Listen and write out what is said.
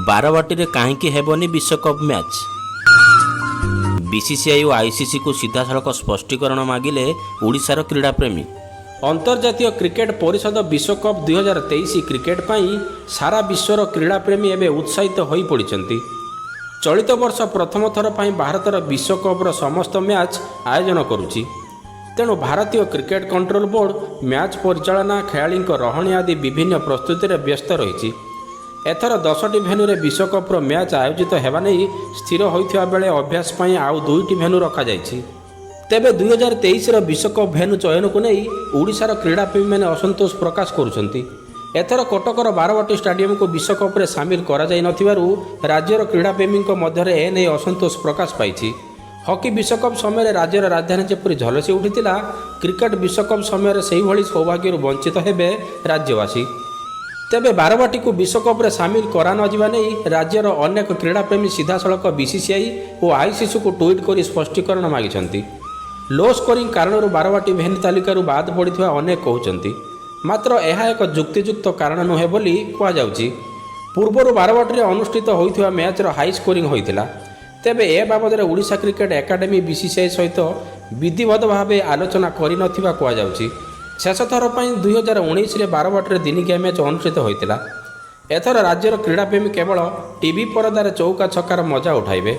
बारवाटी कहीं हेबनी विश्वकप match. BCCI और आईसीसी को सीधा सड़क स्पष्टीकरण मागिले ओडिशार क्रीड़ाप्रेमी। अंतर्जातीय क्रिकेट परिषद विश्वकप 2023 क्रिकेट पाई सारा विश्वर क्रीड़ाप्रेमी एवं उत्साहित हो पड़ती। चलित वर्ष प्रथम थर पर भारतर विश्वकप्र समस्त मैच आयोजन करुच्ची। तेणु भारतीय क्रिकेट कंट्रोल बोर्ड मैच परिचालना खेलाड़ी रहणी आदि विभिन्न प्रस्तुति में व्यस्त रही। एथर 10टी भेन्यू विश्वकप्र मैच आयोजित होगा नहीं स्थिर होता बेले अभ्यास पर आउ 2टी भेन्यू रखा जाइछि। तेबे 2023 विश्वकप भेन्यू चयन को नहीं ओडिशार क्रीड़ाप्रेमी मैंने असंतोष प्रकाश करुछंती। एथर कटकर बारवाटी स्टाडियम को विश्वकप्रे सामिल करा जाई नथिबारु राज्यर क्रीड़ाप्रेमी मध्य एने असंतोष प्रकाश पाई। हॉकी विश्वकप समय राज्यर राजधानी जेपरी झलसी उठिथिला, क्रिकेट विश्वकप समय से ही सौभाग्य वंचित हेबे राज्यवासी। तेबे बारवाटी को विश्वकप्रे सामिल करा न जिबा नहीं राज्यर अनेक क्रीड़ाप्रेमी सीधासलख बीसीसीआई और आईसीसी को ट्वीट कर स्पष्टीकरण मागिछंती। लो स्कोरिंग कारण बारवाटी भेन्यू तालिकारु बाद पड़िथिबा अनेक कहउछंती, मात्र यह एक जुक्तियुक्त कारण नुहे बोली कहुछि। पूर्वर बारवाटी अनुष्ठित होइथिबा मैचर हाई स्कोरिंग होइथिला। तेबे ए बाबद ओडिशा क्रिकेट एकाडेमी बीसीसीआई सहित विधिवत भाव आलोचना करनथिबा कहुछि। शेष थर पर 2019 बारवाटी दिनिकिया मैच अनुष्ठित होइथिला। एथर राज्यर क्रीड़ाप्रेमी केवल टीवी परदार चौका छक्कार मजा उठाइबे।